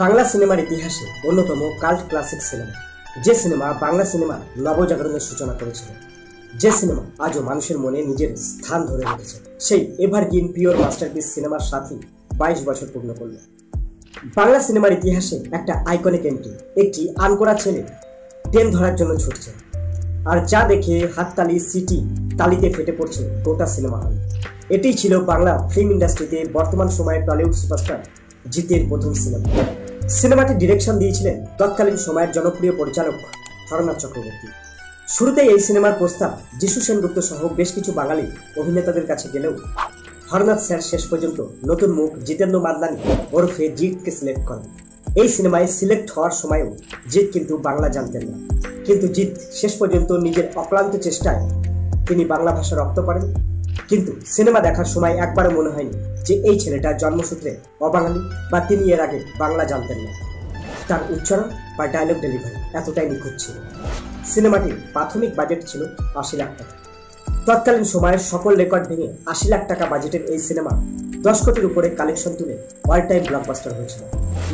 বাংলা সিনেমার ইতিহাসে অন্যতম কাল্ট ক্লাসিক সিনেমা, যে সিনেমা বাংলা সিনেমা নবজাগরণের সূচনা করেছিল, যে সিনেমা আজও মানুষের মনে নিজের স্থান ধরে রেখেছে, সেই এভারগ্রিন পিওর মাস্টারপিস সিনেমার সাথে 22 বছর পূর্ণ করল। বাংলা সিনেমার ইতিহাসে একটা আইকনিক এন্ট্রি, একটি আনকোড়া ছেলে ট্রেন ধরার জন্য ছুটছে, আর যা দেখে হাততালি সিটি তালিতে ফেটে পড়ছে গোটা সিনেমা হল। এটাই ছিল বাংলা ফিল্ম ইন্ডাস্ট্রিতে বর্তমান সময়ে টলিউড সুপারস্টার জিতের প্রথম সিনেমা। সিনেমাটি ডিরেকশন দিয়েছিলেন তৎকালীন সময়ের জনপ্রিয় পরিচালক হরনাথ চক্রবর্তী। শুরুতেই এই সিনেমার প্রস্তাব যিশু সেনগুপ্ত সহ বেশ কিছু বাঙালি অভিনেতাদের কাছে গেলেও হরনাথ স্যার শেষ পর্যন্ত নতুন মুখ জিতেন্দ্র মাদলানি ওরফে জিতকে সিলেক্ট করেন। এই সিনেমায় সিলেক্ট হওয়ার সময়ও জিত কিন্তু বাংলা জানতেন না, কিন্তু জিত শেষ পর্যন্ত নিজের অক্লান্ত চেষ্টায় তিনি বাংলা ভাষা রপ্ত করেন। কিন্তু সিনেমা দেখার সময় একবারও মনে হয়নি যে এই ছেলেটা জন্মসূত্রে অবাঙালি বা তিনি এর আগে বাংলা জানতেন না। তার উচ্চারণ বা ডায়লগ ডেলিভারি এতটাই নিখুঁত ছিল। সিনেমাটির প্রাথমিক বাজেট ছিল 80 লাখ টাকা। তৎকালীন সময়ের সকল রেকর্ড ভেঙে 80 লাখ টাকা বাজেটের এই সিনেমা 10 কোটির উপরে কালেকশন তুলে অল টাইম ব্লকবাস্টার হয়েছিল।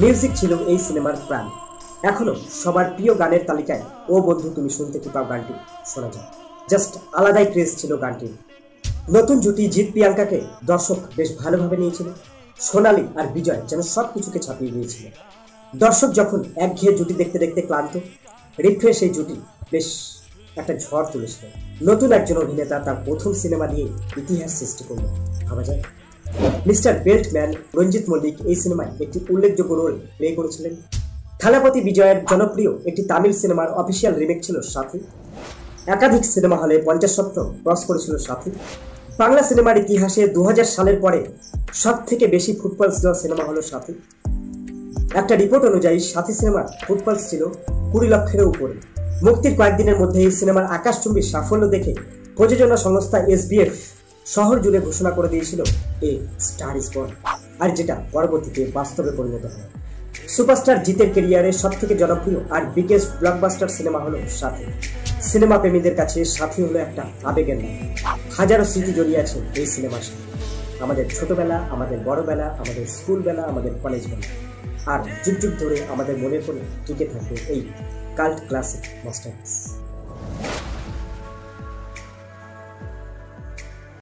মিউজিক ছিল এই সিনেমার প্রাণ। এখনো সবার প্রিয় গানের তালিকায় ও বন্ধু তুমি শুনতে কি পাও গানটি শোনা যায়। জাস্ট আলাদাই ক্রেজ ছিল গানটির। নতুন জুটি জিৎ প্রিয়াঙ্কাকে দর্শক বেশ ভালোভাবে নিয়েছিল। সোনালী আর বিজয় যেন সবকিছুকে ছাপিয়ে দিয়েছিল। দর্শক যখন একঘেয়ে জুটি দেখতে দেখতে ক্লান্ত, রিফ্রেশ এই জুটি বেশ একটা ঝড় তুলেছিল। নতুন একজন অভিনেতা তার প্রথম সিনেমা দিয়ে ইতিহাস সৃষ্টি করল, ভাবা যায়। মিস্টার বেল্টম্যান রঞ্জিত মল্লিক এই সিনেমায় একটি উল্লেখযোগ্য রোল প্লে করেছিলেন। থালাপতি বিজয়ের জনপ্রিয় একটি তামিল সিনেমার অফিসিয়াল রিমেক ছিল সাথী। একাধিক সিনেমা হলে 50 সপ্তাহ ক্রস করেছিল সাথী। বাংলা সিনেমার ইতিহাসে 2000 সালের পরে সব থেকে বেশি ফুটফলস দেওয়া সিনেমা হলো সাথী। একটা রিপোর্ট অনুযায়ী সাথী সিনেমার ফুটফলস ছিল 20 লক্ষের উপরে। মুক্তির কয়েকদিনের মধ্যে এই সিনেমার আকাশচুম্বী সাফল্য দেখে প্রযোজনা সংস্থা SBF শহর জুড়ে ঘোষণা করে দিয়েছিল এ স্টার ইজ বর্ন, আর যেটা পরবর্তীতে বাস্তবে পরিণত হয়। সুপারস্টার জিতের ক্যারিয়ারে সব থেকে জনপ্রিয় আর বিগেস্ট ব্লকবাস্টার সিনেমা হলো সাথী। সিনেমা প্রেমীদের কাছে সাথী হলো একটা আবেগের নাম। হাজারো স্মৃতি জড়িয়ে আছে এই সিনেমার সাথে। আমাদের ছোটবেলা, আমাদের বড়বেলা, আমাদের স্কুলবেলা, আমাদের কলেজ বেলা, আর যুগ যুগ ধরে আমাদের মনের কোণে টিকে থাকবে এই কাল্ট ক্লাসিক মাস্টারপিস।